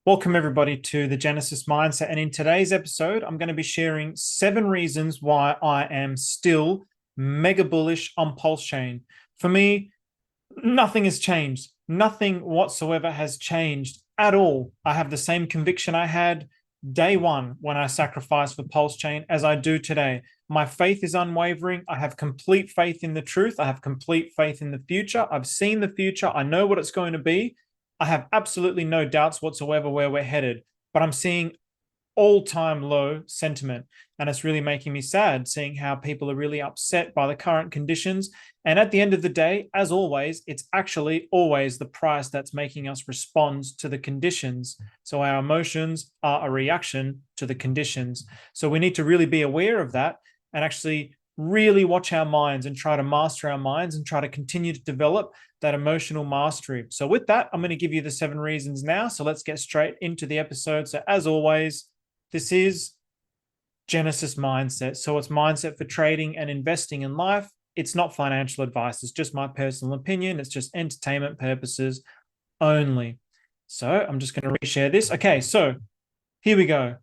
Welcome, everybody, to the Genesis Mindset. And in today's episode, I'm going to be sharing 7 reasons why I am still mega bullish on Pulsechain. For me, nothing has changed. Nothing whatsoever has changed at all. I have the same conviction I had day one when I sacrificed for Pulsechain as I do today. My faith is unwavering. I have complete faith in the truth. I have complete faith in the future. I've seen the future. I know what it's going to be. I have absolutely no doubts whatsoever where we're headed, but I'm seeing all-time low sentiment, and it's really making me sad seeing how people are really upset by the current conditions. And at the end of the day, as always, it's actually always the price that's making us respond to the conditions. So our emotions are a reaction to the conditions. So we need to really be aware of that and actually really watch our minds and try to master our minds and try to continue to develop that emotional mastery. So with that, I'm going to give you the 7 reasons now. So let's get straight into the episode. So as always, this is Genesis Mindset. So it's mindset for trading and investing in life. It's not financial advice. It's just my personal opinion. It's just entertainment purposes only. So I'm just going to reshare this. Okay, so here we go.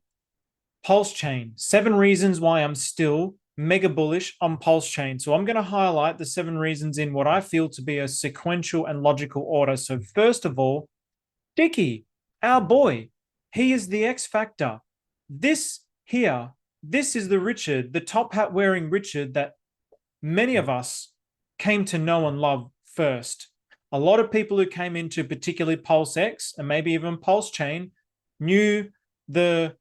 Pulsechain, 7 reasons why I'm still mega bullish on Pulsechain. So I'm going to highlight the 7 reasons in what I feel to be a sequential and logical order. So first of all, Dickie, our boy, he is the X factor. This here, this is the Richard, the top hat wearing Richard that many of us came to know and love first. A lot of people who came into particularly Pulse X and maybe even Pulsechain knew the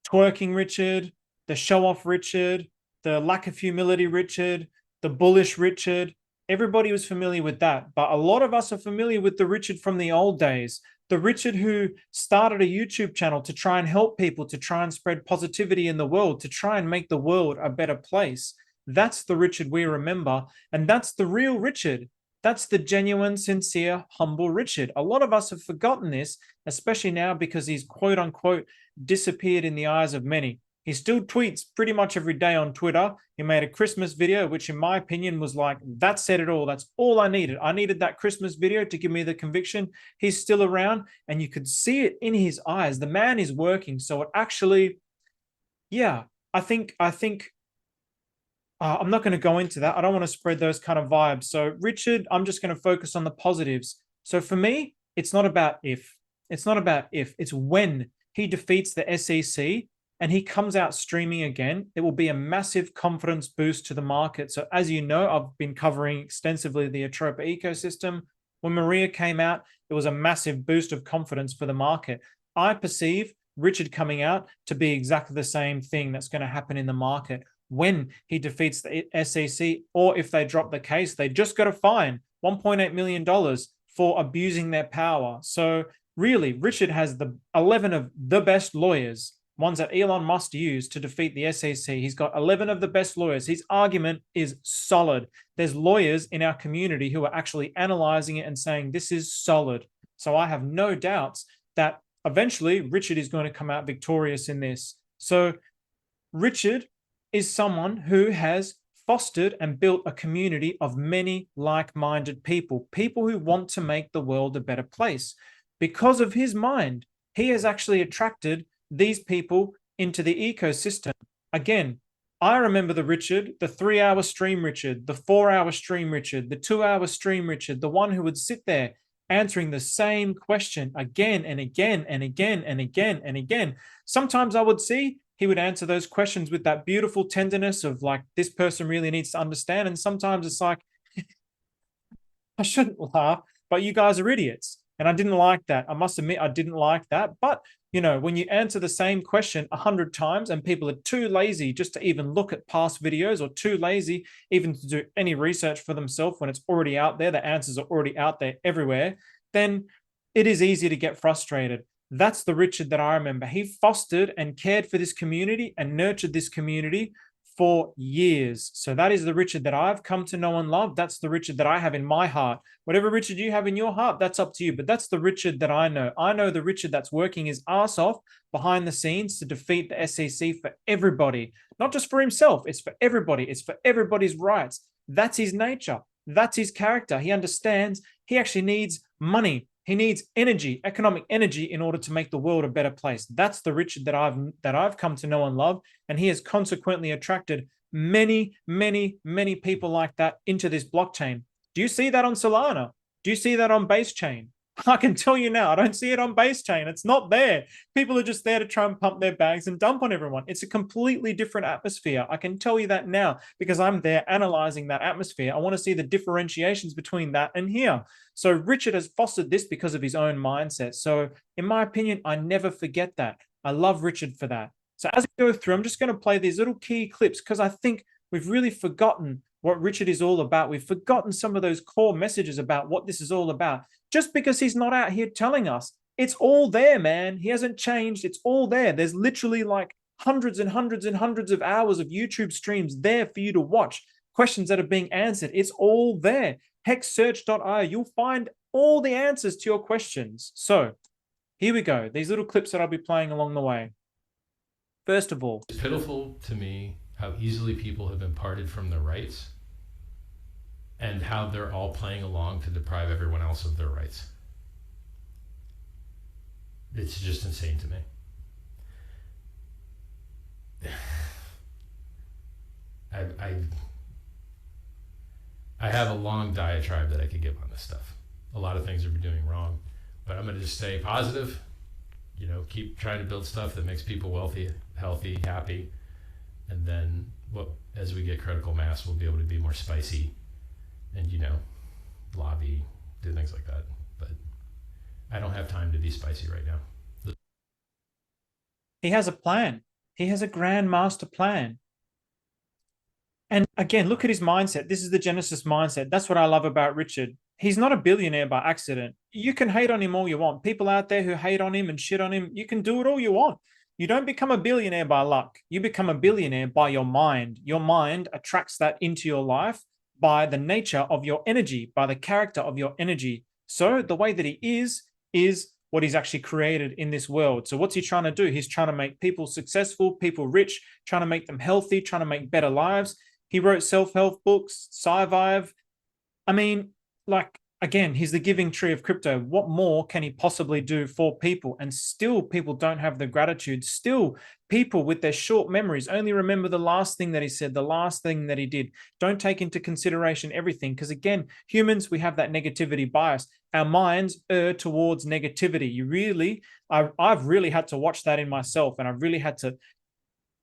twerking Richard, the show off Richard, the lack of humility Richard, the bullish Richard. Everybody was familiar with that. But a lot of us are familiar with the Richard from the old days, the Richard who started a YouTube channel to try and help people, to try and spread positivity in the world, to try and make the world a better place. That's the Richard we remember. And that's the real Richard. That's the genuine, sincere, humble Richard. A lot of us have forgotten this, especially now because he's quote unquote disappeared in the eyes of many. He still tweets pretty much every day on Twitter. He made a Christmas video, which in my opinion was like, that said it all. That's all I needed. I needed that Christmas video to give me the conviction he's still around. And you could see it in his eyes. The man is working. So it actually, yeah, I think I'm not going to go into that. I don't want to spread those kind of vibes. So Richard, I'm just going to focus on the positives. So for me, it's not about if. It's not about if. It's when he defeats the SEC and he comes out streaming again, it will be a massive confidence boost to the market. So as you know, I've been covering extensively the Atropa ecosystem. When Maria came out, it was a massive boost of confidence for the market. I perceive Richard coming out to be exactly the same thing that's going to happen in the market when he defeats the SEC, or if they drop the case, they just got to fine $1.8 million for abusing their power. So really, Richard has the 11 of the best lawyers, ones that Elon Musk used to defeat the SEC. He's got 11 of the best lawyers. His argument is solid. There's lawyers in our community who are actually analyzing it and saying this is solid. So I have no doubts that eventually Richard is going to come out victorious in this. So Richard is someone who has fostered and built a community of many like-minded people, people who want to make the world a better place. Because of his mind, he has actually attracted these people into the ecosystem. Again, I remember the Richard, the 3-hour stream Richard, the 4-hour stream Richard, the 2-hour stream Richard, the one who would sit there answering the same question again and again and again and again and again. Sometimes I would see he would answer those questions with that beautiful tenderness of like, this person really needs to understand. And sometimes it's like, I shouldn't laugh, but you guys are idiots. And I didn't like that. I must admit, I didn't like that. But, you know, when you answer the same question 100 times and people are too lazy just to even look at past videos or too lazy even to do any research for themselves when it's already out there, the answers are already out there everywhere, then it is easy to get frustrated. That's the Richard that I remember. He fostered and cared for this community and nurtured this community for years. So that is the Richard that I've come to know and love. That's the Richard that I have in my heart. Whatever Richard you have in your heart, that's up to you. But that's the Richard that I know. I know the Richard that's working his ass off behind the scenes to defeat the SEC for everybody, not just for himself. It's for everybody. It's for everybody's rights. That's his nature. That's his character. He understands he actually needs money. He needs energy, economic energy, in order to make the world a better place. That's the Richard that I've come to know and love, and he has consequently attracted many, many, many people like that into this blockchain. Do you see that on Solana? Do you see that on Base Chain? I can tell you now, I don't see it on Base Chain. It's not there. People are just there to try and pump their bags and dump on everyone. It's a completely different atmosphere. I can tell you that now because I'm there analyzing that atmosphere. I want to see the differentiations between that and here. So Richard has fostered this because of his own mindset. So in my opinion, I never forget that. I love Richard for that. So as we go through, I'm just going to play these little key clips because I think we've really forgotten what Richard is all about. We've forgotten some of those core messages about what this is all about. Just because he's not out here telling us, it's all there, man. He hasn't changed. It's all there. There's literally like hundreds and hundreds and hundreds of hours of YouTube streams there for you to watch. Questions that are being answered. It's all there. Hexsearch.io. You'll find all the answers to your questions. So here we go. These little clips that I'll be playing along the way. First of all, it's pitiful to me how easily people have been parted from their rights and how they're all playing along to deprive everyone else of their rights. It's just insane to me. I have a long diatribe that I could give on this stuff. A lot of things are doing wrong, but I'm going to just stay positive, keep trying to build stuff that makes people wealthy, healthy, happy. And then as we get critical mass, we'll be able to be more spicy and, lobby, do things like that. But I don't have time to be spicy right now. He has a plan. He has a grand master plan. And again, look at his mindset. This is the Genesis mindset. That's what I love about Richard. He's not a billionaire by accident. You can hate on him all you want. People out there who hate on him and shit on him, you can do it all you want. You don't become a billionaire by luck. You become a billionaire by your mind. Your mind attracts that into your life by the nature of your energy, by the character of your energy. So the way that he is what he's actually created in this world. So what's he trying to do? He's trying to make people successful, people rich, trying to make them healthy, trying to make better lives. He wrote self-help books, Survive. I mean, again, he's the giving tree of crypto. What more can he possibly do for people? And still people don't have the gratitude. Still people with their short memories only remember the last thing that he said, the last thing that he did. Don't take into consideration everything. Because again, humans, we have that negativity bias. Our minds err towards negativity. I've really had to watch that in myself. And I've really had to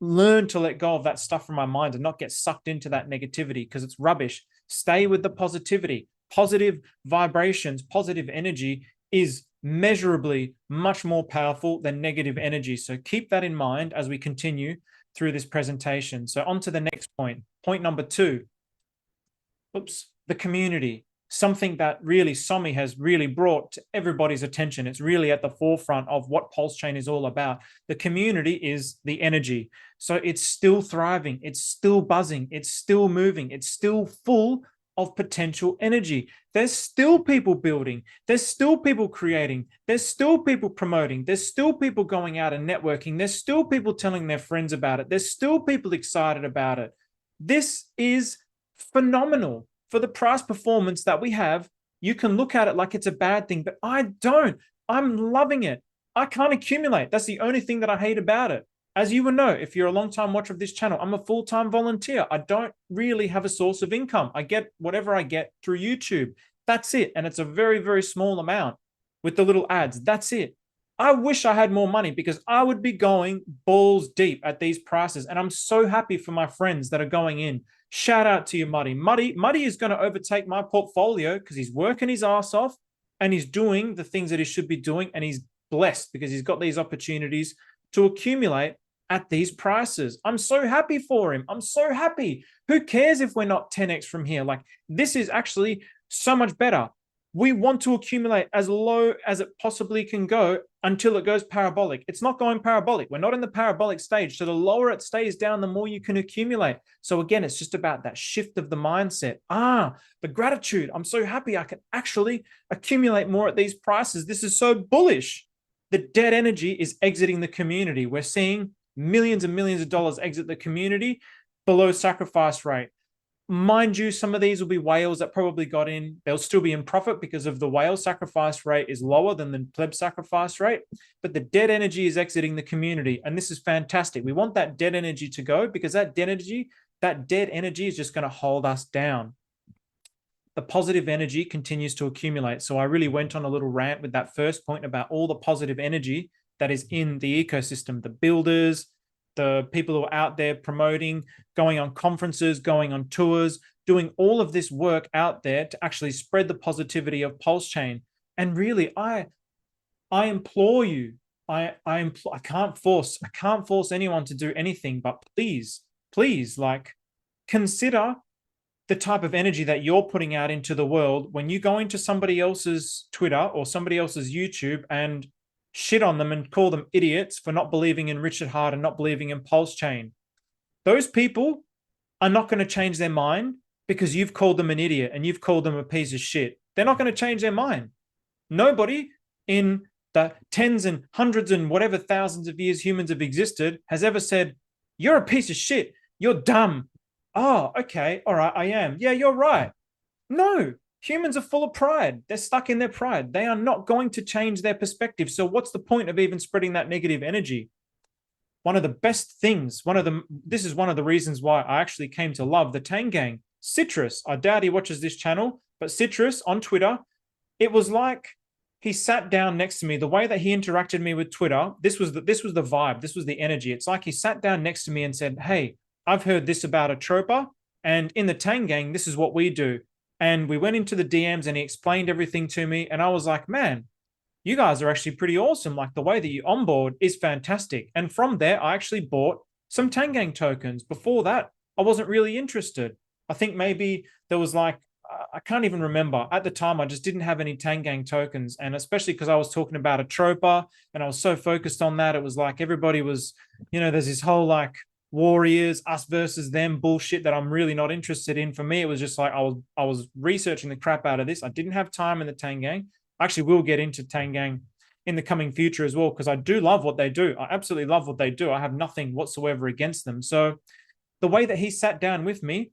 learn to let go of that stuff from my mind and not get sucked into that negativity because it's rubbish. Stay with the positivity. Positive vibrations, positive energy is measurably much more powerful than negative energy. So keep that in mind as we continue through this presentation. So on to the next point. Point number 2. The community. Something that really Somi has really brought to everybody's attention. It's really at the forefront of what Pulsechain is all about. The community is the energy. So it's still thriving. It's still buzzing. It's still moving. It's still full of potential energy. There's still people building. There's still people creating. There's still people promoting. There's still people going out and networking. There's still people telling their friends about it. There's still people excited about it. This is phenomenal. For the price performance that we have, you can look at it like it's a bad thing, but I don't. I'm loving it. I can't accumulate. That's the only thing that I hate about it. As you will know, if you're a long-time watcher of this channel, I'm a full-time volunteer. I don't really have a source of income. I get whatever I get through YouTube. That's it. And it's a very, very small amount with the little ads. That's it. I wish I had more money because I would be going balls deep at these prices. And I'm so happy for my friends that are going in. Shout out to you, Muddy. Muddy is going to overtake my portfolio because he's working his ass off and he's doing the things that he should be doing. And he's blessed because he's got these opportunities to accumulate at these prices. I'm so happy for him. I'm so happy. Who cares if we're not 10x from here? Like, this is actually so much better. We want to accumulate as low as it possibly can go until it goes parabolic. It's not going parabolic. We're not in the parabolic stage. So the lower it stays down, the more you can accumulate. So again, it's just about that shift of the mindset. The gratitude. I'm so happy I can actually accumulate more at these prices. This is so bullish. The dead energy is exiting the community. We're seeing millions and millions of dollars exit the community below sacrifice rate. Mind you, some of these will be whales that probably got in. They'll still be in profit because of the whale sacrifice rate is lower than the pleb sacrifice rate. But the dead energy is exiting the community. And this is fantastic. We want that dead energy to go because that dead energy is just going to hold us down. The positive energy continues to accumulate. So I really went on a little rant with that first point about all the positive energy that is in the ecosystem, the builders, the people who are out there promoting, going on conferences, going on tours, doing all of this work out there to actually spread the positivity of Pulsechain. And really, I implore you, I can't force anyone to do anything, but please, like, consider the type of energy that you're putting out into the world when you go into somebody else's Twitter or somebody else's YouTube and shit on them and call them idiots for not believing in Richard Hart and not believing in Pulsechain. Those people are not going to change their mind because you've called them an idiot and you've called them a piece of shit. They're not going to change their mind. Nobody in the tens and hundreds and whatever thousands of years humans have existed has ever said, you're a piece of shit. You're dumb. Oh, okay. All right. I am. Yeah, you're right. No, humans are full of pride. They're stuck in their pride. They are not going to change their perspective. So what's the point of even spreading that negative energy? One of the best things, this is one of the reasons why I actually came to love the Tang Gang. Citrus, I doubt he watches this channel, but Citrus on Twitter, it was like he sat down next to me. The way that he interacted with me with Twitter, this was the vibe, this was the energy. It's like he sat down next to me and said, hey, I've heard this about a troper, and in the Tang Gang, this is what we do. And we went into the DMs and he explained everything to me. And I was like, man, you guys are actually pretty awesome. Like the way that you onboard is fantastic. And from there, I actually bought some Tang Gang tokens. Before that, I wasn't really interested. I think maybe there was like, I can't even remember. At the time, I just didn't have any Tang Gang tokens. And especially because I was talking about a troper and I was so focused on that, it was like everybody was, there's this whole like, warriors, us versus them bullshit that I'm really not interested in. For me, it was just like I was researching the crap out of this. I didn't have time in the Tang Gang. I actually will get into Tang Gang in the coming future as well, because I do love what they do. I absolutely love what they do. I have nothing whatsoever against them. So the way that he sat down with me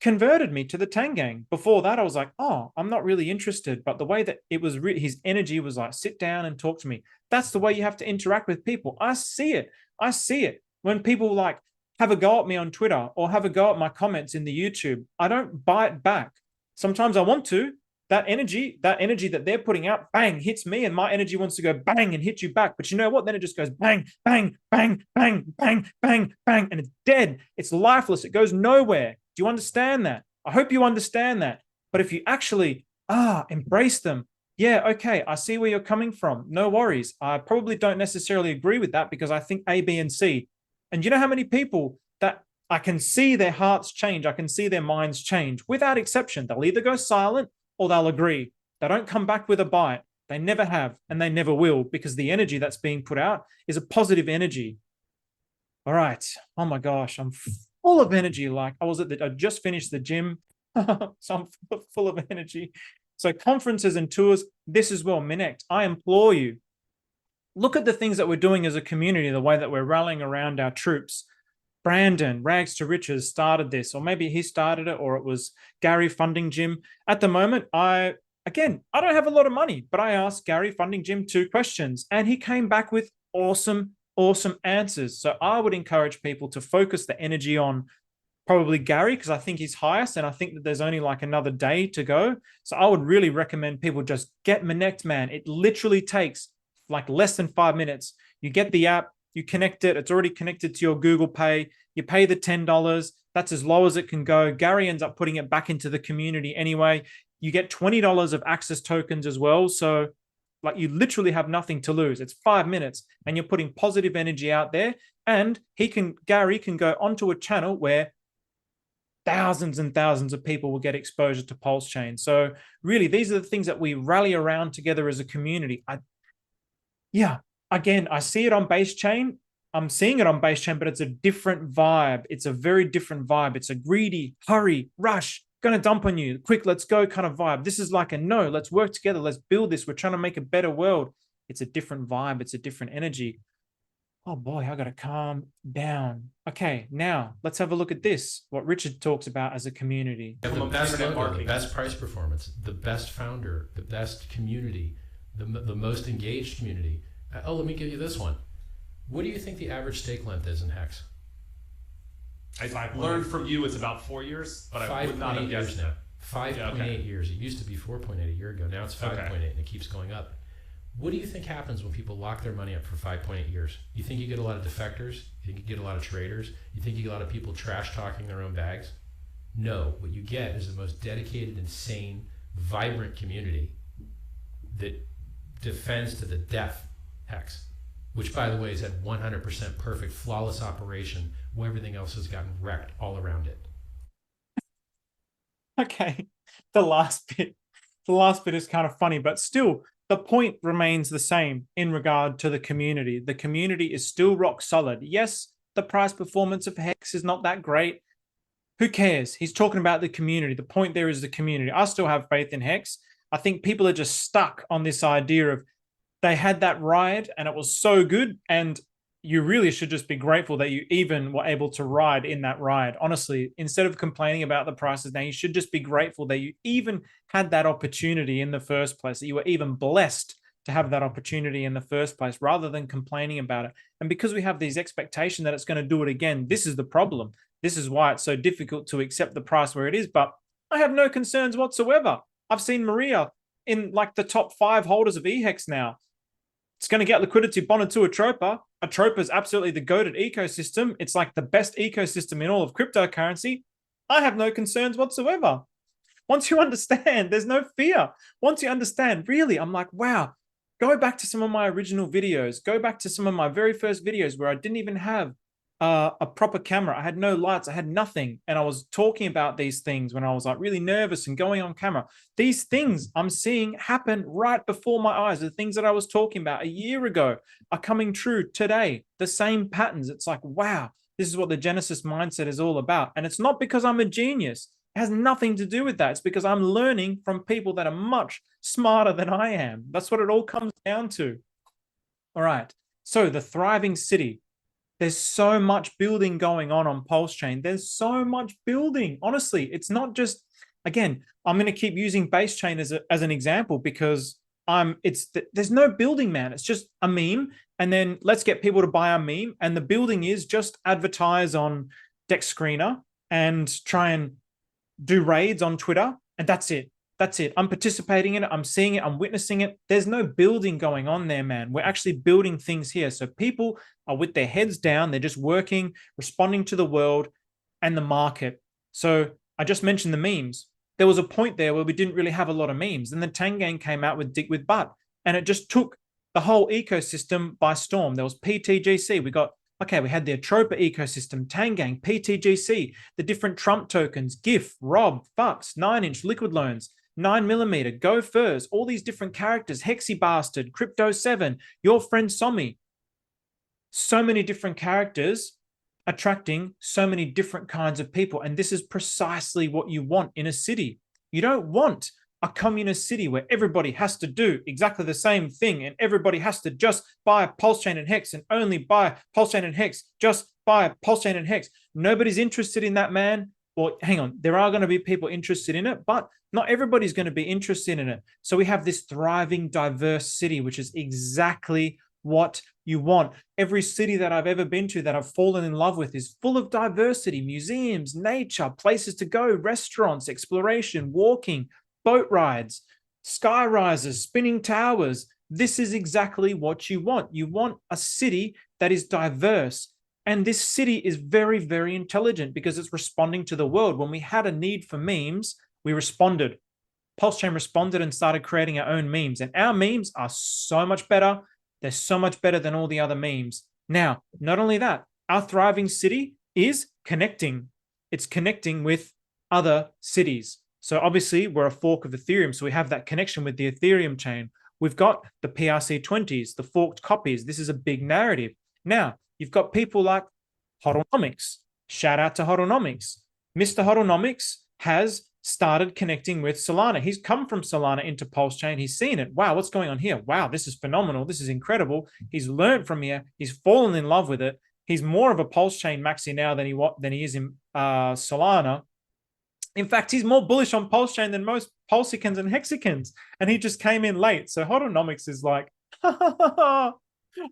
converted me to the Tang Gang. Before that, I was like, oh, I'm not really interested. But the way that it was, his energy was like, sit down and talk to me. That's the way you have to interact with people. I see it. When people like, have a go at me on Twitter or have a go at my comments in the YouTube, I don't bite back. Sometimes I want to. That energy that they're putting out, bang, hits me, and my energy wants to go bang and hit you back. But you know what? Then it just goes bang, bang, bang, bang, bang, bang, bang, and it's dead. It's lifeless. It goes nowhere. Do you understand that? I hope you understand that. But if you actually embrace them, yeah, okay, I see where you're coming from. No worries. I probably don't necessarily agree with that because I think A, B, and C. And you know how many people that I can see their hearts change, I can see their minds change without exception. They'll either go silent or they'll agree. They don't come back with a bite. They never have, and they never will, because the energy that's being put out is a positive energy. All right. Oh my gosh, I'm full of energy. Like I just finished the gym, so I'm full of energy. So conferences and tours, this as well, Minect, I implore you, look at the things that we're doing as a community, the way that we're rallying around our troops. Brandon, Rags to Riches, started this, or maybe he started it, or it was Gary Funding Jim. At the moment, I don't have a lot of money, but I asked Gary Funding Jim 2 questions, and he came back with awesome answers. So I would encourage people to focus the energy on probably Gary, because I think he's highest, and I think that there's only like another day to go. So I would really recommend people just get Minect, man. It literally takes like less than 5 minutes. You get the app, you connect it, it's already connected to your Google Pay, you pay the $10, that's as low as it can go. Gary ends up putting it back into the community anyway. You get $20 of access tokens as well. So like you literally have nothing to lose. It's 5 minutes and you're putting positive energy out there. And Gary can go onto a channel where thousands and thousands of people will get exposure to Pulsechain. So really, these are the things that we rally around together as a community. Again, I see it on base chain. I'm seeing it on base chain, but it's a different vibe. It's a very different vibe. It's a greedy, hurry, rush, gonna dump on you, quick, let's go kind of vibe. This is like a no, let's work together. Let's build this. We're trying to make a better world. It's a different vibe. It's a different energy. Oh boy, I got to calm down. Okay, now let's have a look at this. What Richard talks about as a community. You have the From best internet logo, the marketing. best price performance, the best founder, the best community, the most engaged community. Oh, let me give you this one. What do you think the average stake length is in Hex? I learned from you it's about 4 years, but I would not have 5.8 years guessed now. that. 5.8 Yeah, okay. years. It used to be 4.8 a year ago. Now it's 5.8 and it keeps going up. What do you think happens when people lock their money up for 5.8 years? You think you get a lot of defectors? You think you get a lot of traders? You think you get a lot of people trash talking their own bags? No, what you get is the most dedicated, insane, vibrant community that defends to the death Hex, which by the way has had 100% perfect, flawless operation where everything else has gotten wrecked all around it. Okay, the last bit is kind of funny, but still the point remains the same in regard to the community. The community is still rock solid. Yes, the price performance of Hex is not that great. Who cares? He's talking about the community. The point there is the community. I still have faith in Hex. I think people are just stuck on this idea of they had that ride and it was so good, and you really should just be grateful that you even were able to ride in that ride. Honestly, instead of complaining about the prices now, you should just be grateful that you even had that opportunity in the first place, that you were even blessed to have that opportunity in the first place rather than complaining about it. And because we have these expectations that it's going to do it again, this is the problem. This is why it's so difficult to accept the price where it is. But I have no concerns whatsoever. I've seen Maria in like the top 5 holders of EHEX now. It's going to get liquidity bonded to Atropa. Atropa is absolutely the goated ecosystem. It's like the best ecosystem in all of cryptocurrency. I have no concerns whatsoever. Once you understand, there's no fear. Once you understand, really, I'm like, wow, go back to some of my original videos. Go back to some of my very first videos where I didn't even have a proper camera. I had no lights. I had nothing. And I was talking about these things when I was like really nervous and going on camera. These things I'm seeing happen right before my eyes. The things that I was talking about a year ago are coming true today. The same patterns. It's like, wow, this is what the Genesis mindset is all about. And it's not because I'm a genius. It has nothing to do with that. It's because I'm learning from people that are much smarter than I am. That's what it all comes down to. All right. So the thriving city. There's so much building going on Pulsechain. There's so much building. Honestly, it's not just, again, I'm going to keep using base chain as an example because there's no building, man. It's just a meme. And then let's get people to buy our meme. And the building is just advertise on Dex Screener and try and do raids on Twitter. And that's it. That's it. I'm participating in it. I'm seeing it. I'm witnessing it. There's no building going on there, man. We're actually building things here. So people are with their heads down. They're just working, responding to the world and the market. So I just mentioned the memes. There was a point there where we didn't really have a lot of memes. Then the Tangang came out with Dick with Butt, and it just took the whole ecosystem by storm. There was pTGC. We had the Atropa ecosystem, Tangang, pTGC, the different Trump tokens, GIF, Rob, Fucks, 9-inch liquid loans, 9mm, Go Furs, all these different characters, Hexy Bastard, Crypto 7, your friend Somi. So many different characters attracting so many different kinds of people. And this is precisely what you want in a city. You don't want a communist city where everybody has to do exactly the same thing and everybody has to just buy Pulsechain and Hex and only buy Pulsechain and Hex, just buy Pulsechain and Hex. Nobody's interested in that, man. Well, hang on, there are going to be people interested in it, but not everybody's going to be interested in it. So we have this thriving, diverse city, which is exactly what you want. Every city that I've ever been to that I've fallen in love with is full of diversity, museums, nature, places to go, restaurants, exploration, walking, boat rides, sky rises, spinning towers. This is exactly what you want. You want a city that is diverse. And this city is very, very intelligent because it's responding to the world. When we had a need for memes, we responded. Pulsechain responded and started creating our own memes. And our memes are so much better. They're so much better than all the other memes. Now, not only that, our thriving city is connecting. It's connecting with other cities. So obviously, we're a fork of Ethereum. So we have that connection with the Ethereum chain. We've got the PRC20s, the forked copies. This is a big narrative. Now, you've got people like Hodlnomics. Shout out to Hodlnomics. Mr. Hodlnomics has started connecting with Solana. He's come from Solana into Pulsechain. He's seen it. Wow, what's going on here? Wow, this is phenomenal. This is incredible. He's learned from here. He's fallen in love with it. He's more of a Pulsechain maxi now than he is in Solana. In fact, he's more bullish on Pulsechain than most Pulsicans and Hexicans, and he just came in late. So Hodlnomics is like, I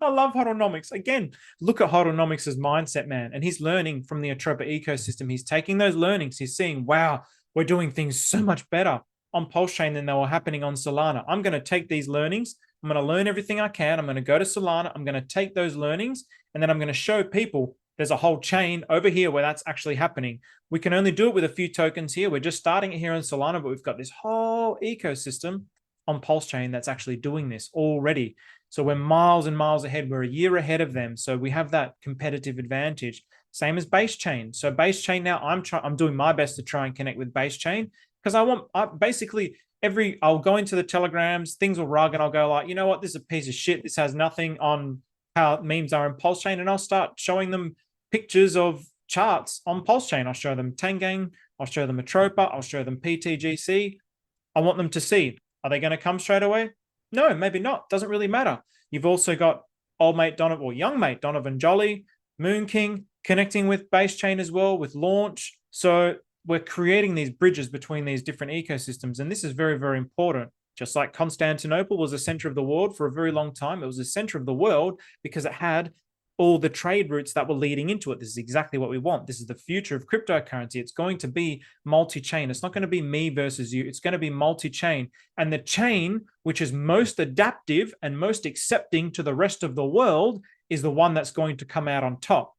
love Hodlnomics. Again, look at Hodlnomics' mindset, man. And he's learning from the Atropa ecosystem. He's taking those learnings. He's seeing, wow, we're doing things so much better on Pulsechain than they were happening on Solana. I'm going to take these learnings. I'm going to learn everything I can. I'm going to go to Solana. I'm going to take those learnings, and then I'm going to show people there's a whole chain over here where that's actually happening. We can only do it with a few tokens here. We're just starting it here on Solana, but we've got this whole ecosystem on Pulsechain that's actually doing this already. So we're miles and miles ahead. We're a year ahead of them. So we have that competitive advantage. Same as base chain. So base chain now, I'm doing my best to try and connect with base chain, because I'll go into the telegrams, things will rug, and I'll go like, you know what, this is a piece of shit. This has nothing on how memes are in Pulsechain, and I'll start showing them pictures of charts on Pulsechain. I'll show them Tangang, I'll show them Atropa, I'll show them pTGC. I want them to see. Are they going to come straight away? No, maybe not. Doesn't really matter. You've also got old mate Donovan, or young mate Donovan Jolly, Moon King, connecting with base chain as well, with Launch. So we're creating these bridges between these different ecosystems. And this is very, very important. Just like Constantinople was the center of the world for a very long time. It was the center of the world because it had all the trade routes that were leading into it. This is exactly what we want. This is the future of cryptocurrency. It's going to be multi-chain. It's not going to be me versus you. It's going to be multi-chain. And the chain, which is most adaptive and most accepting to the rest of the world, is the one that's going to come out on top.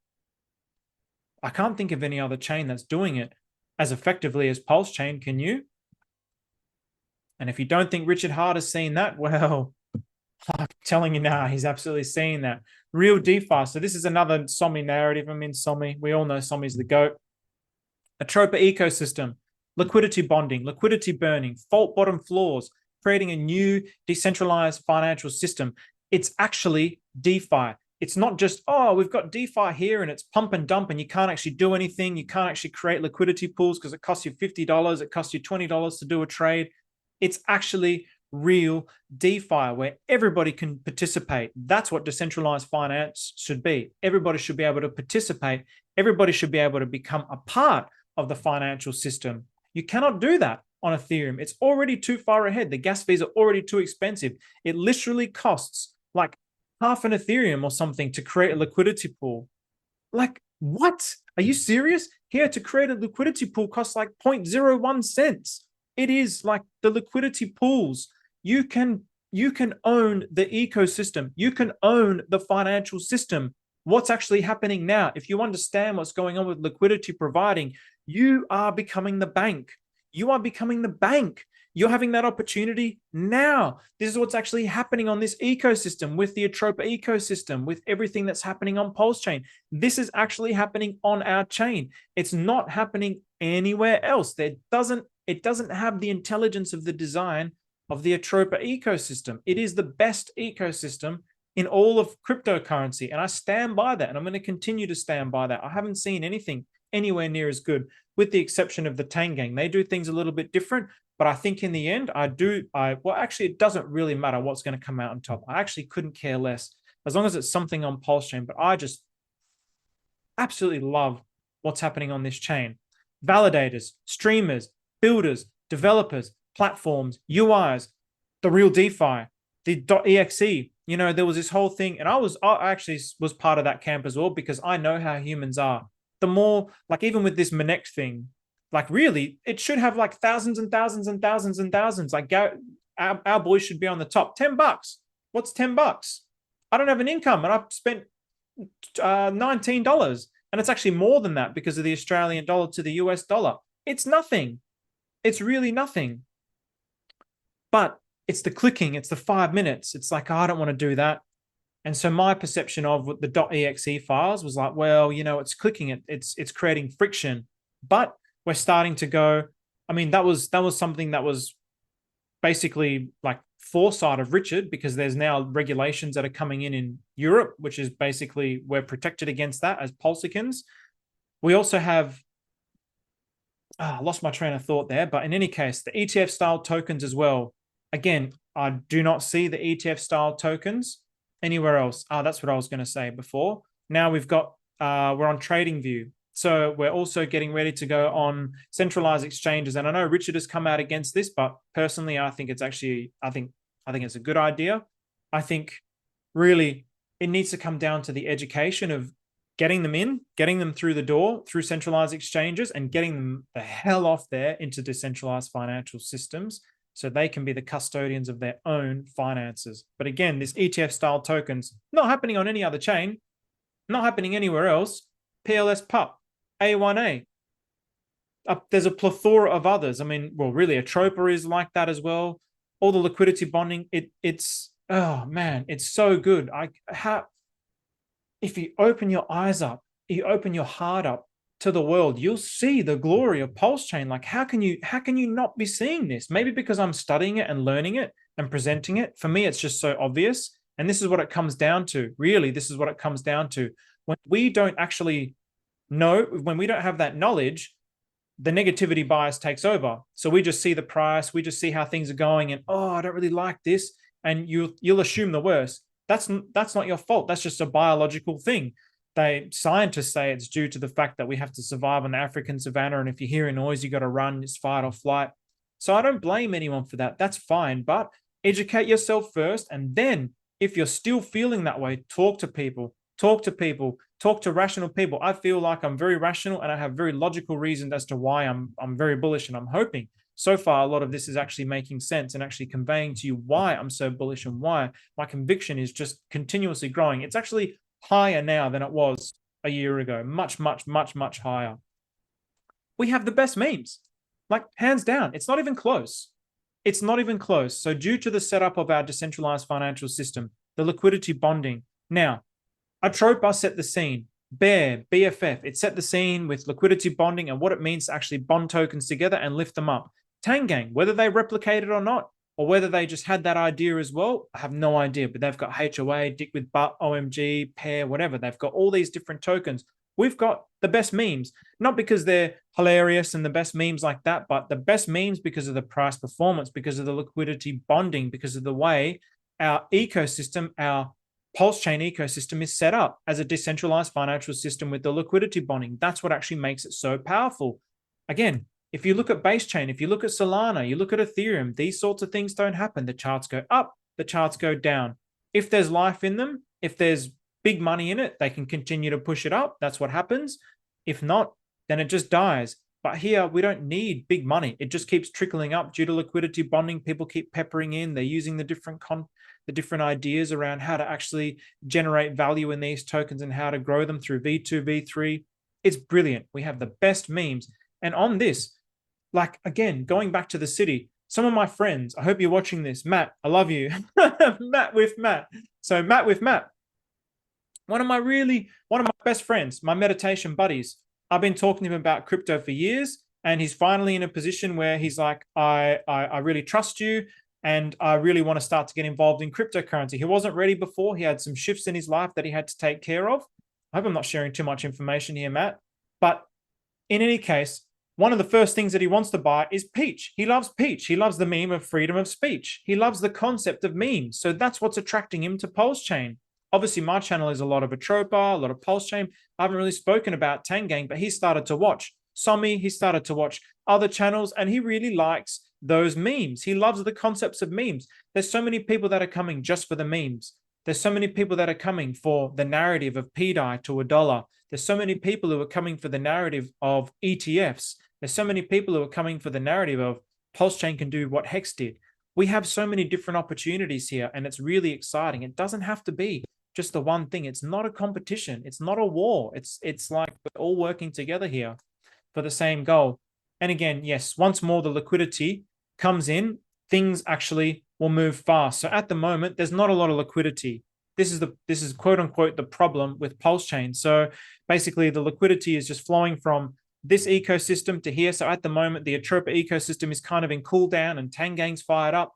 I can't think of any other chain that's doing it as effectively as Pulsechain. Can you? And if you don't think Richard Hart has seen that, well, I'm telling you now, he's absolutely seeing that. Real DeFi. So this is another Somi narrative. I mean, Somi, we all know Somi's the GOAT. Atropa ecosystem, liquidity bonding, liquidity burning, fault bottom floors, creating a new decentralized financial system. It's actually DeFi. It's not just, oh, we've got DeFi here and it's pump and dump and you can't actually do anything. You can't actually create liquidity pools because it costs you $50. It costs you $20 to do a trade. It's actually real DeFi where everybody can participate. That's what decentralized finance should be. Everybody should be able to participate. Everybody should be able to become a part of the financial system. You cannot do that on Ethereum. It's already too far ahead. The gas fees are already too expensive. It literally costs like half an Ethereum or something to create a liquidity pool. Like, what? Are you serious? Here, to create a liquidity pool costs like 0.01 cents. It is like the liquidity pools. You can own the ecosystem. You can own the financial system. What's actually happening now? If you understand what's going on with liquidity providing, you are becoming the bank. You are becoming the bank. You're having that opportunity now. This is what's actually happening on this ecosystem, with the Atropa ecosystem, with everything that's happening on Pulsechain. This is actually happening on our chain. It's not happening anywhere else. It doesn't have the intelligence of the design of the Atropa ecosystem. It is the best ecosystem in all of cryptocurrency. And I stand by that. And I'm going to continue to stand by that. I haven't seen anything anywhere near as good, with the exception of the Tangang. They do things a little bit different. But I think in the end, well, actually, it doesn't really matter what's going to come out on top. I actually couldn't care less as long as it's something on Pulsechain. But I just absolutely love what's happening on this chain. Validators, streamers, builders, developers, platforms, UIs, the real DeFi, the .exe. You know, there was this whole thing, and I actually was part of that camp as well, because I know how humans are. The more, like, even with this Monex thing, like, really, it should have like thousands and thousands and thousands and thousands. Like, our boys should be on the top. $10. What's $10? I don't have an income, and I've spent $19, and it's actually more than that because of the Australian dollar to the US dollar. It's nothing. It's really nothing. But it's the clicking. It's the 5 minutes. It's like, oh, I don't want to do that. And so my perception of the .exe files was like, well, you know, it's clicking. It's creating friction. But we're starting to go, I mean, that was something that was basically like foresight of Richard, because there's now regulations that are coming in Europe, which is basically, we're protected against that as Pulsicans. We also have I lost my train of thought there. But in any case, the ETF style tokens as well. Again, I do not see the ETF style tokens anywhere else. That's what I was going to say before. Now we're on TradingView. So we're also getting ready to go on centralized exchanges. And I know Richard has come out against this, but personally, I think it's a good idea. I think really it needs to come down to the education of getting them through the door through centralized exchanges and getting them the hell off there into decentralized financial systems so they can be the custodians of their own finances. But again, this ETF style tokens, not happening on any other chain, not happening anywhere else. PLS PUP, A1A. There's a plethora of others. I mean, well, really, Atropa is like that as well. All the liquidity bonding, it's oh man, it's so good. If you open your eyes up, you open your heart up to the world, you'll see the glory of Pulsechain. Like, how can you not be seeing this? Maybe because I'm studying it and learning it and presenting it. For me, it's just so obvious. And this is what it comes down to. Really, this is what it comes down to. When we don't actually know, when we don't have that knowledge, the negativity bias takes over. So we just see the price, we just see how things are going, and I don't really like this, and you'll assume the worst. That's not your fault. That's just a biological thing. Scientists say it's due to the fact that we have to survive on the African savannah, and if you hear a noise, you got to run. It's fight or flight. So I don't blame anyone for that. That's fine, but educate yourself first, and then if you're still feeling that way, talk to people. Talk to rational people. I feel like I'm very rational and I have very logical reasons as to why I'm very bullish, and I'm hoping so far a lot of this is actually making sense and actually conveying to you why I'm so bullish and why my conviction is just continuously growing. It's actually higher now than it was a year ago. Much, much, much, much higher. We have the best memes, like hands down. It's not even close. It's not even close. So due to the setup of our decentralized financial system, the liquidity bonding, now, Atropa set the scene. Bear, BFF, it set the scene with liquidity bonding and what it means to actually bond tokens together and lift them up. Tangang, whether they replicated or not, or whether they just had that idea as well, I have no idea. But they've got HOA, Dick with Butt, OMG, Pair, whatever. They've got all these different tokens. We've got the best memes, not because they're hilarious and the best memes like that, but the best memes because of the price performance, because of the liquidity bonding, because of the way our ecosystem, our Pulsechain ecosystem is set up as a decentralized financial system with the liquidity bonding. That's what actually makes it so powerful. Again, if you look at base chain, if you look at Solana, you look at Ethereum, these sorts of things don't happen. The charts go up, the charts go down. If there's life in them, if there's big money in it, they can continue to push it up. That's what happens. If not, then it just dies. But here, we don't need big money. It just keeps trickling up due to liquidity bonding. People keep peppering in. They're using the different ideas around how to actually generate value in these tokens and how to grow them through V2, V3. It's brilliant. We have the best memes. And on this, like, again, going back to the city, some of my friends, I hope you're watching this. Matt, I love you. Matt with Matt. So Matt with Matt, one of my best friends, my meditation buddies. I've been talking to him about crypto for years, and he's finally in a position where he's like, I really trust you, and I really want to start to get involved in cryptocurrency. He wasn't ready before. He had some shifts in his life that he had to take care of. I hope I'm not sharing too much information here, Matt. But in any case, one of the first things that he wants to buy is Peach. He loves Peach. He loves the meme of freedom of speech. He loves the concept of memes. So that's what's attracting him to Pulsechain. Obviously, my channel is a lot of Atropa, a lot of Pulsechain. I haven't really spoken about Tangang, but he started to watch Somi. He started to watch other channels, and he really likes those memes. He loves the concepts of memes. There's so many people that are coming just for the memes. There's so many people that are coming for the narrative of PDI to $1. There's so many people who are coming for the narrative of ETFs. There's so many people who are coming for the narrative of Pulsechain can do what Hex did. We have so many different opportunities here, and it's really exciting. It doesn't have to be just the one thing. It's not a competition. It's not a war. It's like we're all working together here for the same goal. And again, yes, once more the liquidity comes in, things actually will move fast. So at the moment, there's not a lot of liquidity. This is quote unquote the problem with Pulsechain. So basically, the liquidity is just flowing from this ecosystem to here. So at the moment, the Atropa ecosystem is kind of in cool down, and Tangang's fired up.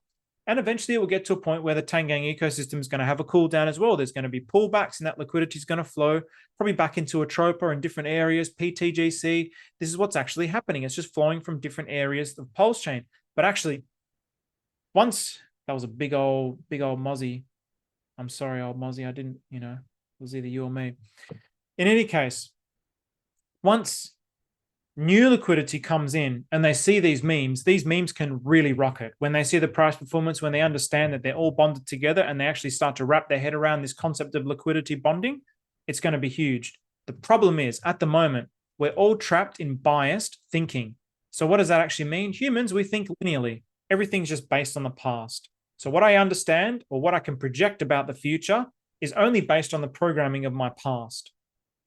And eventually it will get to a point where the Tangang ecosystem is going to have a cool down as well. There's going to be pullbacks and that liquidity is going to flow probably back into Atropa in different areas, pTGC. This is what's actually happening. It's just flowing from different areas of Pulsechain. But actually, once that was a big old mozzie. I'm sorry, old mozzie. I didn't, it was either you or me. In any case, once new liquidity comes in and they see these memes can really rocket. When they see the price performance, when they understand that they're all bonded together and they actually start to wrap their head around this concept of liquidity bonding, it's going to be huge. The problem is, at the moment, we're all trapped in biased thinking. So what does that actually mean? Humans, we think linearly. Everything's just based on the past. So what I understand or what I can project about the future is only based on the programming of my past.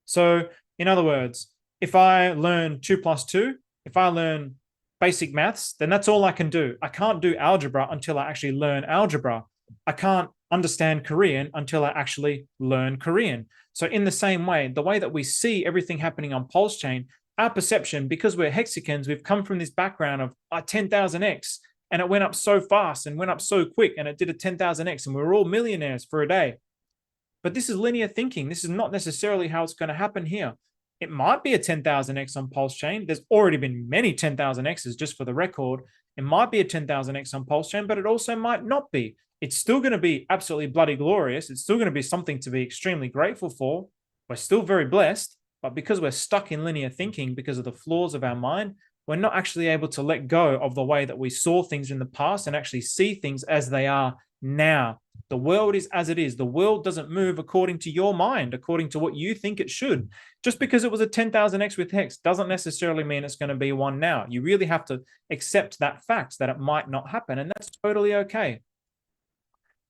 So in other words, if I learn 2 + 2, if I learn basic maths, then that's all I can do. I can't do algebra until I actually learn algebra. I can't understand Korean until I actually learn Korean. So in the same way, the way that we see everything happening on Pulsechain, our perception, because we're hexagons, we've come from this background of 10,000x, and it went up so fast and went up so quick, and it did a 10,000x, and we were all millionaires for a day. But this is linear thinking. This is not necessarily how it's going to happen here. It might be a 10,000x on Pulsechain. There's already been many 10,000x's, just for the record. It might be a 10,000x on Pulsechain, but it also might not be. It's still going to be absolutely bloody glorious. It's still going to be something to be extremely grateful for. We're still very blessed, but because we're stuck in linear thinking, because of the flaws of our mind, we're not actually able to let go of the way that we saw things in the past and actually see things as they are now. The world is as it is. The world doesn't move according to your mind, according to what you think it should. Just because it was a 10,000x with Hex doesn't necessarily mean it's going to be one now. You really have to accept that fact that it might not happen, and that's totally okay.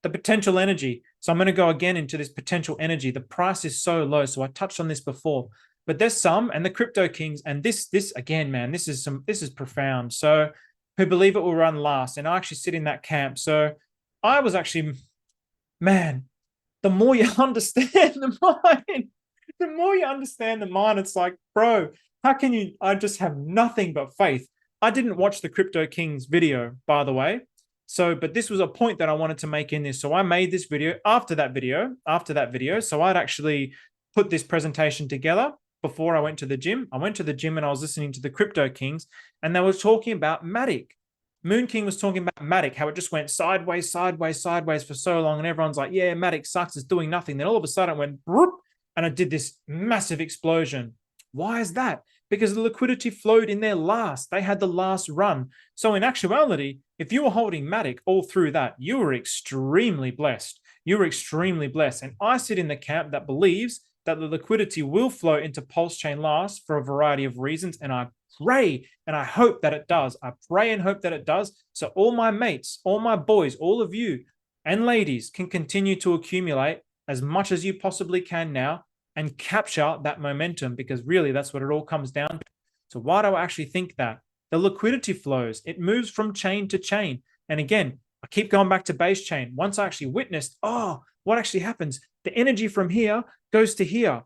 The potential energy. So I'm going to go again into this potential energy. The price is so low. So I touched on this before, but there's some, and the crypto kings, and this again, man, this is profound. So who believe it will run last, and I actually sit in that camp. So I was actually, man, the more you understand the mind, the more you understand the mind, it's like, bro, how can you, I just have nothing but faith. I didn't watch the Crypto Kings video, by the way. So, but this was a point that I wanted to make in this. So I made this video after that video. So I'd actually put this presentation together before I went to the gym. I went to the gym and I was listening to the Crypto Kings, and they were talking about Matic. Moon King was talking about Matic, how it just went sideways for so long. And everyone's like, yeah, Matic sucks, it's doing nothing. Then all of a sudden it went, whoop, and it did this massive explosion. Why is that? Because the liquidity flowed in there last. They had the last run. So in actuality, if you were holding Matic all through that, you were extremely blessed. You were extremely blessed. And I sit in the camp that believes that the liquidity will flow into Pulsechain last for a variety of reasons. And I pray and I hope that it does. I pray and hope that it does. So all my mates, all my boys, all of you and ladies can continue to accumulate as much as you possibly can now and capture that momentum, because really that's what it all comes down to. So why do I actually think that? The liquidity flows. It moves from chain to chain. And again, I keep going back to base chain. Once I actually witnessed, what actually happens? The energy from here goes to here.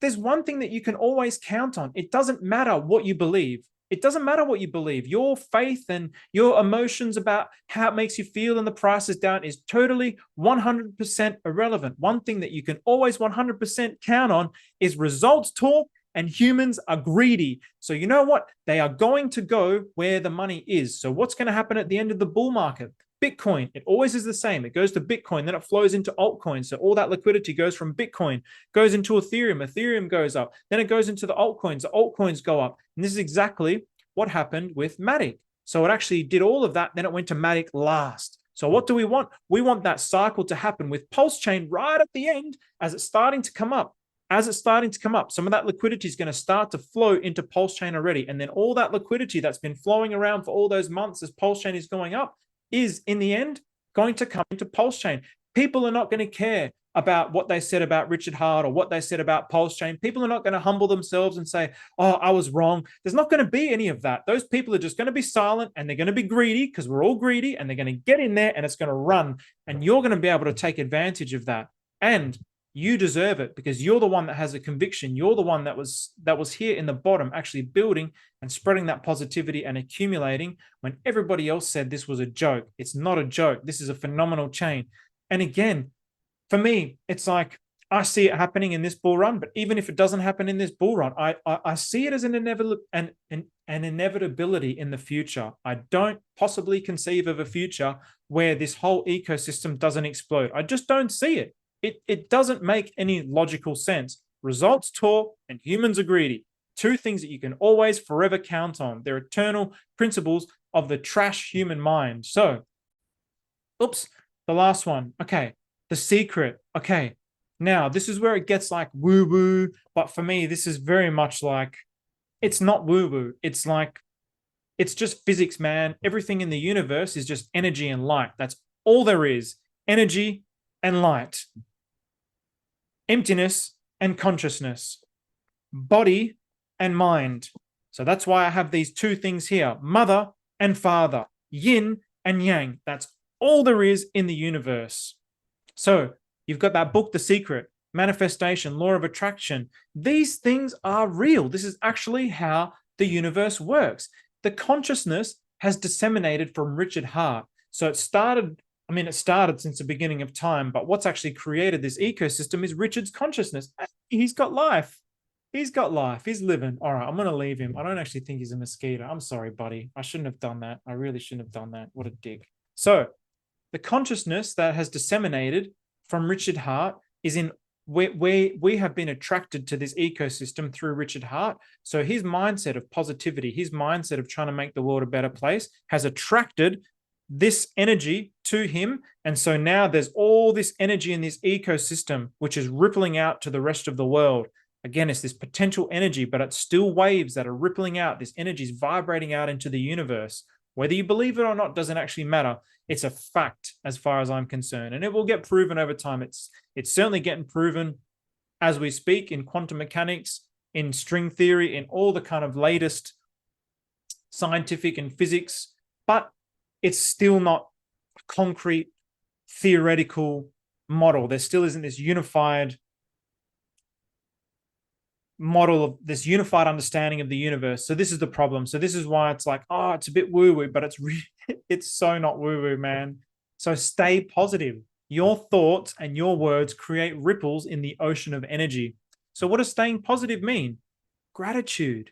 There's one thing that you can always count on. It doesn't matter what you believe. It doesn't matter what you believe. Your faith and your emotions about how it makes you feel and the price is down is totally 100% irrelevant. One thing that you can always 100% count on is results talk, and humans are greedy. So you know what? They are going to go where the money is. So what's going to happen at the end of the bull market? Bitcoin, it always is the same. It goes to Bitcoin, then it flows into altcoins. So all that liquidity goes from Bitcoin, goes into Ethereum. Ethereum goes up. Then it goes into the altcoins. The altcoins go up. And this is exactly what happened with Matic. So it actually did all of that. Then it went to Matic last. So what do we want? We want that cycle to happen with Pulsechain right at the end as it's starting to come up. As it's starting to come up, some of that liquidity is going to start to flow into Pulsechain already. And then all that liquidity that's been flowing around for all those months as Pulsechain is going up is in the end going to come into Pulsechain. People are not going to care about what they said about Richard Hart or what they said about Pulsechain. People are not going to humble themselves and say, oh, I was wrong. There's not going to be any of that. Those people are just going to be silent, and they're going to be greedy, because we're all greedy, and they're going to get in there and it's going to run, and you're going to be able to take advantage of that. And You deserve it because you're the one that has a conviction. You're the one that was here in the bottom, actually building and spreading that positivity and accumulating when everybody else said this was a joke. It's not a joke. This is a phenomenal chain. And again, for me, it's like I see it happening in this bull run, but even if it doesn't happen in this bull run, I see it as an inevitability in the future. I don't possibly conceive of a future where this whole ecosystem doesn't explode. I just don't see it. It doesn't make any logical sense. Results talk and humans are greedy. Two things that you can always forever count on. They're eternal principles of the trash human mind. So, oops, the last one. Okay, the secret. Okay, now this is where it gets like woo-woo, but for me, this is very much like, it's not woo-woo. It's like, it's just physics, man. Everything in the universe is just energy and light. That's all there is. Energy and light. Emptiness and consciousness. Body and mind. So that's why I have these two things here. Mother and father. Yin and yang. That's all there is in the universe. So you've got that book, The Secret, manifestation, law of attraction. These things are real. This is actually how the universe works. The consciousness has disseminated from Richard Hart. So it started since the beginning of time, but what's actually created this ecosystem is Richard's consciousness. He's got life. He's got life. He's living. All right, I'm going to leave him. I don't actually think he's a mosquito. I'm sorry, buddy. I shouldn't have done that. I really shouldn't have done that. What a dick. So the consciousness that has disseminated from Richard Hart is in we have been attracted to this ecosystem through Richard Hart. So his mindset of positivity, his mindset of trying to make the world a better place has attracted this energy to him. And so now there's all this energy in this ecosystem, which is rippling out to the rest of the world. Again, it's this potential energy, but it's still waves that are rippling out. This energy is vibrating out into the universe. Whether you believe it or not doesn't actually matter. It's a fact as far as I'm concerned, and it will get proven over time. It's certainly getting proven as we speak in quantum mechanics, in string theory, in all the kind of latest scientific and physics, but it's still not a concrete theoretical model. There still isn't this unified model of this unified understanding of the universe. So this is the problem. So this is why it's like, oh, it's a bit woo-woo, but it's so not woo-woo, man. So stay positive. Your thoughts and your words create ripples in the ocean of energy. So what does staying positive mean? Gratitude,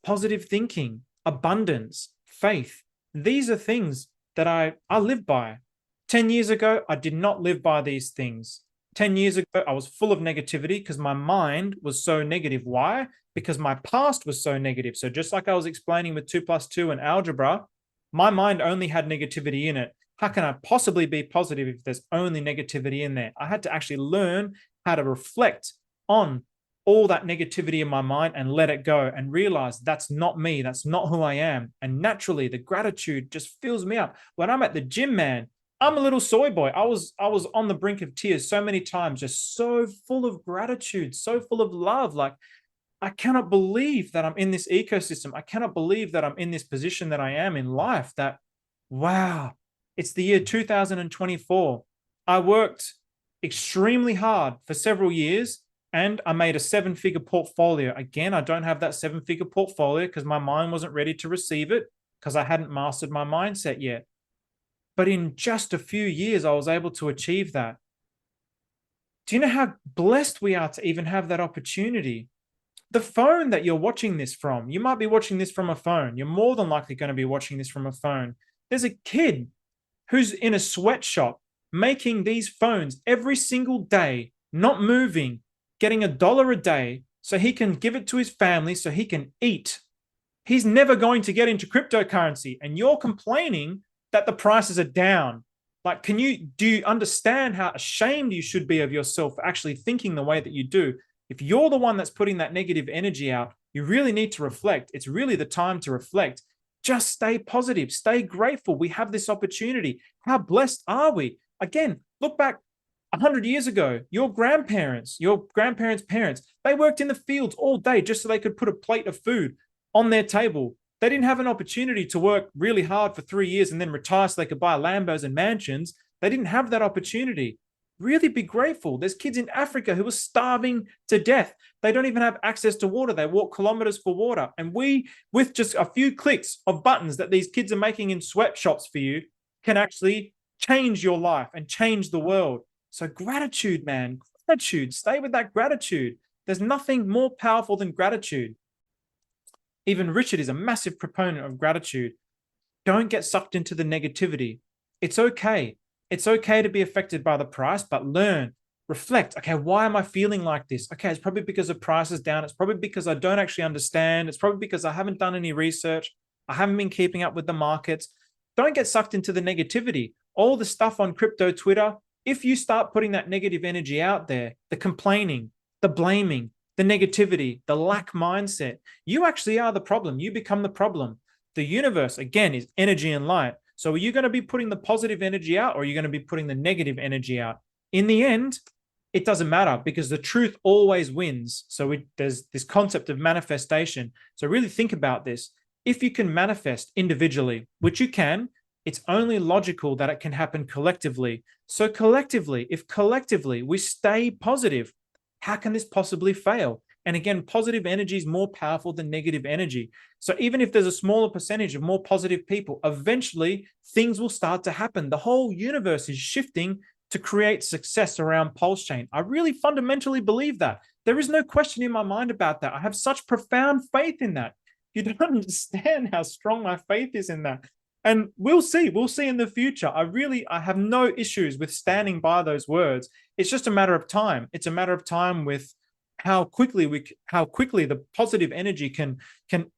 positive thinking, abundance, faith. These are things that I live by. 10 years ago, I did not live by these things. 10 years ago, I was full of negativity because my mind was so negative. Why? Because my past was so negative. So just like I was explaining with 2 + 2 and algebra, my mind only had negativity in it. How can I possibly be positive if there's only negativity in there? I had to actually learn how to reflect on all that negativity in my mind and let it go and realize that's not me. That's not who I am. And naturally, the gratitude just fills me up. When I'm at the gym, man, I'm a little soy boy. I was on the brink of tears so many times, just so full of gratitude, so full of love. Like, I cannot believe that I'm in this ecosystem. I cannot believe that I'm in this position that I am in life. That, wow, it's the year 2024. I worked extremely hard for several years and I made a 7-figure portfolio. Again, I don't have that 7-figure portfolio because my mind wasn't ready to receive it because I hadn't mastered my mindset yet. But in just a few years, I was able to achieve that. Do you know how blessed we are to even have that opportunity? The phone that you're watching this from, you might be watching this from a phone. You're more than likely going to be watching this from a phone. There's a kid who's in a sweatshop making these phones every single day, not moving, getting $1 a day so he can give it to his family so he can eat. He's never going to get into cryptocurrency, and you're complaining that the prices are down. Like, do you understand how ashamed you should be of yourself for actually thinking the way that you do? If you're the one that's putting that negative energy out, you really need to reflect. It's really the time to reflect. Just stay positive, stay grateful. We have this opportunity. How blessed are we? Again, look back 100 years ago, your grandparents' parents, they worked in the fields all day just so they could put a plate of food on their table. They didn't have an opportunity to work really hard for 3 years and then retire so they could buy Lambos and mansions. They didn't have that opportunity. Really be grateful. There's kids in Africa who are starving to death. They don't even have access to water. They walk kilometers for water. And we, with just a few clicks of buttons that these kids are making in sweatshops for you, can actually change your life and change the world. So gratitude, man, gratitude. Stay with that gratitude. There's nothing more powerful than gratitude. Even Richard is a massive proponent of gratitude. Don't get sucked into the negativity. It's okay. It's okay to be affected by the price, but learn, reflect. Okay, why am I feeling like this? Okay, it's probably because the price is down. It's probably because I don't actually understand. It's probably because I haven't done any research. I haven't been keeping up with the markets. Don't get sucked into the negativity. All the stuff on crypto Twitter, if you start putting that negative energy out there, the complaining, the blaming, the negativity, the lack mindset, you actually are the problem. You become the problem. The universe, again, is energy and light. So are you going to be putting the positive energy out, or are you going to be putting the negative energy out? In the end, it doesn't matter, because the truth always wins. So there's this concept of manifestation. So really think about this. If you can manifest individually, which you can, it's only logical that it can happen collectively. So collectively, if collectively we stay positive, how can this possibly fail? And again, positive energy is more powerful than negative energy. So even if there's a smaller percentage of more positive people, eventually things will start to happen. The whole universe is shifting to create success around Pulsechain. I really fundamentally believe that. There is no question in my mind about that. I have such profound faith in that. You don't understand how strong my faith is in that. And we'll see in the future. I have no issues with standing by those words. It's just a matter of time. It's a matter of time with how quickly the positive energy can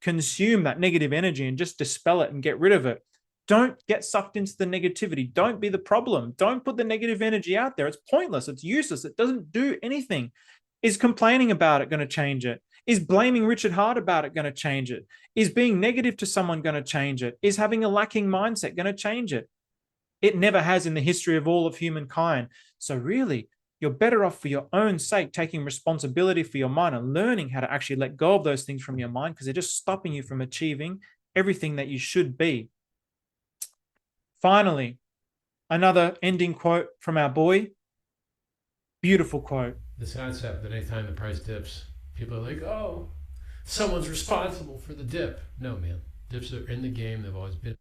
consume that negative energy and just dispel it and get rid of it. Don't get sucked into the negativity. Don't be the problem. Don't put the negative energy out there. It's pointless. It's useless. It doesn't do anything. Is complaining about it going to change it? Is blaming Richard Hart about it going to change it? Is being negative to someone going to change it? Is having a lacking mindset going to change it? It never has in the history of all of humankind. So really, you're better off for your own sake taking responsibility for your mind and learning how to actually let go of those things from your mind, because they're just stopping you from achieving everything that you should be. Finally, another ending quote from our boy. Beautiful quote. This concept that anytime the price dips, people are like, oh, someone's responsible for the dip. No, man. Dips are in the game. They've always been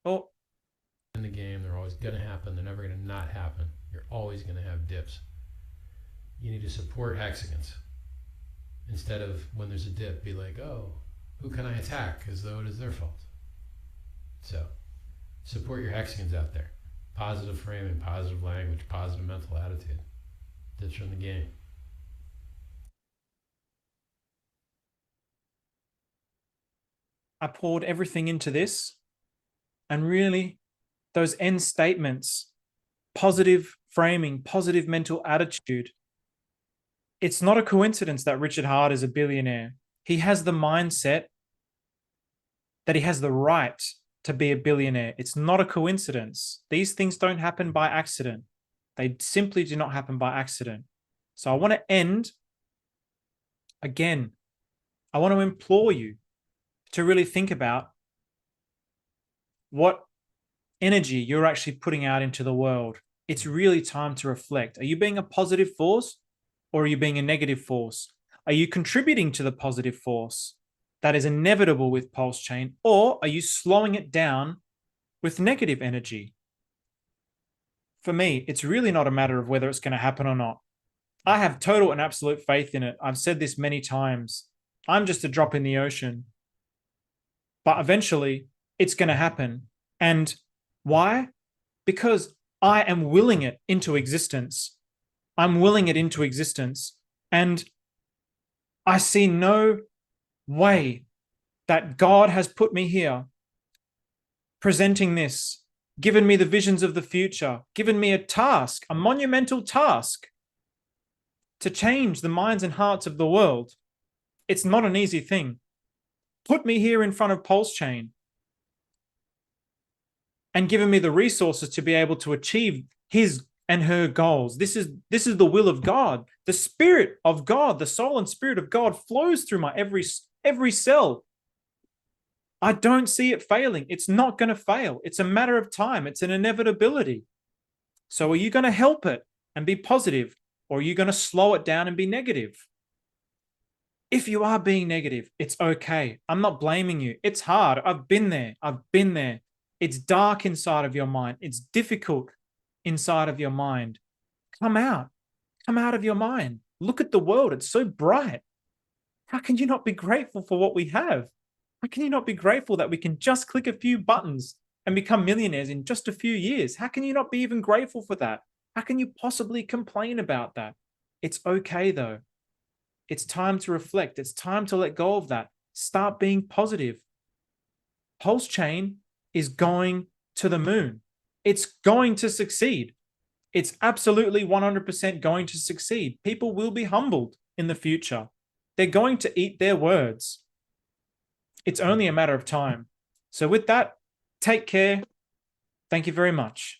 in the game. They're always going to happen. They're never going to not happen. You're always going to have dips. You need to support hexagons. Instead of, when there's a dip, be like, oh, who can I attack as though it is their fault? So support your hexagons out there. Positive framing, positive language, positive mental attitude. Dips are in the game. I poured everything into this, and really those end statements, positive framing, positive mental attitude. It's not a coincidence that Richard Hart is a billionaire. He has the mindset that he has the right to be a billionaire. It's not a coincidence. These things don't happen by accident. They simply do not happen by accident. So I want to end again. I want to implore you to really think about what energy you're actually putting out into the world. It's really time to reflect. Are you being a positive force, or are you being a negative force? Are you contributing to the positive force that is inevitable with Pulsechain, or are you slowing it down with negative energy? For me, it's really not a matter of whether it's going to happen or not. I have total and absolute faith in it. I've said this many times. I'm just a drop in the ocean. But eventually, it's going to happen. And why? Because I am willing it into existence. I'm willing it into existence. And I see no way that God has put me here, presenting this, given me the visions of the future, given me a task, a monumental task to change the minds and hearts of the world. It's not an easy thing. Put me here in front of Pulsechain and given me the resources to be able to achieve his and her goals. This is the will of God. The spirit of God, the soul and spirit of God flows through my every cell. I don't see it failing. It's not going to fail. It's a matter of time. It's an inevitability. So are you going to help it and be positive, or are you going to slow it down and be negative? If you are being negative, it's okay. I'm not blaming you. It's hard. I've been there. I've been there. It's dark inside of your mind. It's difficult inside of your mind. Come out. Come out of your mind. Look at the world. It's so bright. How can you not be grateful for what we have? How can you not be grateful that we can just click a few buttons and become millionaires in just a few years? How can you not be even grateful for that? How can you possibly complain about that? It's okay though. It's time to reflect. It's time to let go of that. Start being positive. Pulsechain is going to the moon. It's going to succeed. It's absolutely 100% going to succeed. People will be humbled in the future. They're going to eat their words. It's only a matter of time. So with that, take care. Thank you very much.